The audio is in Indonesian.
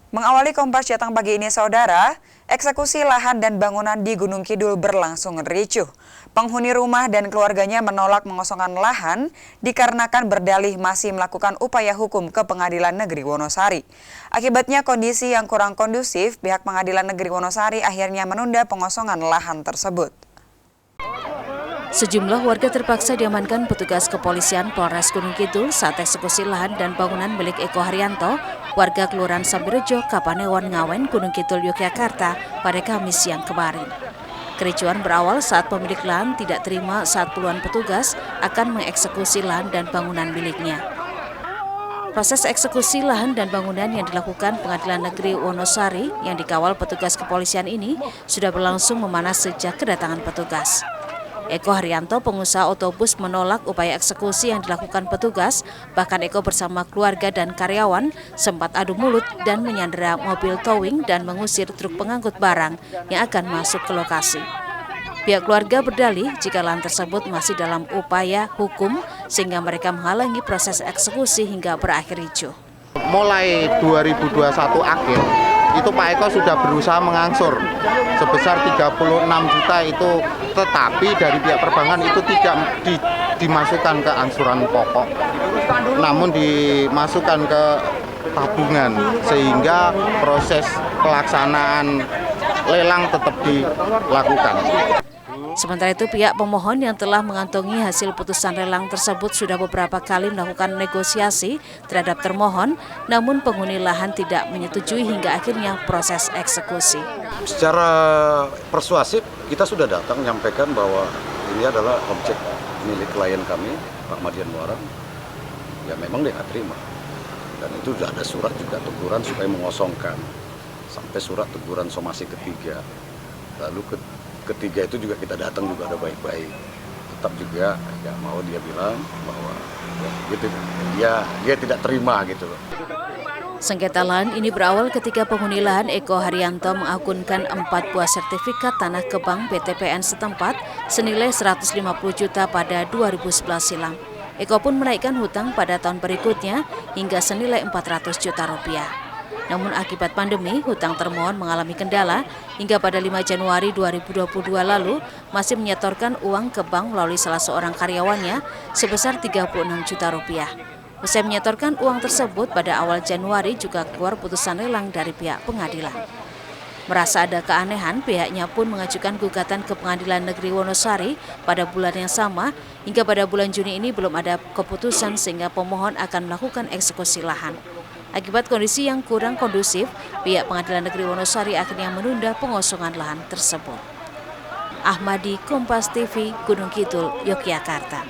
Mengawali Kompas Jateng pagi ini, Saudara, eksekusi lahan dan bangunan di Gunung Kidul berlangsung ricuh. Penghuni rumah dan keluarganya menolak mengosongkan lahan dikarenakan berdalih masih melakukan upaya hukum ke Pengadilan Negeri Wonosari. Akibatnya kondisi yang kurang kondusif, pihak Pengadilan Negeri Wonosari akhirnya menunda pengosongan lahan tersebut. Sejumlah warga terpaksa diamankan petugas kepolisian Polres Gunung Kidul saat eksekusi lahan dan bangunan milik Eko Haryanto, warga Kelurahan Sambirejo, Kapanewon, Ngawen, Gunung Kidul, Yogyakarta pada Kamis siang kemarin. Kericuan berawal saat pemilik lahan tidak terima saat puluhan petugas akan mengeksekusi lahan dan bangunan miliknya. Proses eksekusi lahan dan bangunan yang dilakukan Pengadilan Negeri Wonosari yang dikawal petugas kepolisian ini sudah berlangsung memanas sejak kedatangan petugas. Eko Haryanto, pengusaha otobus, menolak upaya eksekusi yang dilakukan petugas. Bahkan Eko bersama keluarga dan karyawan sempat adu mulut dan menyandera mobil towing dan mengusir truk pengangkut barang yang akan masuk ke lokasi. Pihak keluarga berdalih jika lahan tersebut masih dalam upaya hukum sehingga mereka menghalangi proses eksekusi hingga berakhir ricuh. Mulai 2021 akhir, itu Pak Eko sudah berusaha mengangsur sebesar 36 juta itu, tetapi dari pihak perbankan itu tidak dimasukkan ke angsuran pokok, namun dimasukkan ke tabungan, sehingga proses pelaksanaan lelang tetap dilakukan. Sementara itu, pihak pemohon yang telah mengantongi hasil putusan lelang tersebut sudah beberapa kali melakukan negosiasi terhadap termohon, namun penghuni lahan tidak menyetujui hingga akhirnya proses eksekusi. Secara persuasif, kita sudah datang menyampaikan bahwa ini adalah objek milik klien kami, Pak Madian Muarang. Ya memang dia nggak terima. Dan itu sudah ada surat juga teguran supaya mengosongkan. Sampai surat teguran somasi ketiga. Lalu ketiga itu juga kita datang juga ada baik-baik, tetap juga ya mau dia bilang bahwa ya, gitu, dia tidak terima gitu loh. Sengketa lahan ini berawal ketika penghuni lahan Eko Haryanto mengakunkan 4 buah sertifikat tanah ke bank BTPN setempat senilai 150 juta pada 2011 silam. Eko pun menaikkan hutang pada tahun berikutnya hingga senilai 400 juta rupiah. Namun akibat pandemi, hutang termohon mengalami kendala hingga pada 5 Januari 2022 lalu masih menyetorkan uang ke bank melalui salah seorang karyawannya sebesar 36 juta rupiah. Usai menyetorkan uang tersebut, pada awal Januari juga keluar putusan lelang dari pihak pengadilan. Merasa ada keanehan, pihaknya pun mengajukan gugatan ke Pengadilan Negeri Wonosari pada bulan yang sama, hingga pada bulan Juni ini belum ada keputusan sehingga pemohon akan melakukan eksekusi lahan. Akibat kondisi yang kurang kondusif, pihak Pengadilan Negeri Wonosari akhirnya menunda pengosongan lahan tersebut. Ahmadi, Kompas TV, Gunung Kidul, Yogyakarta.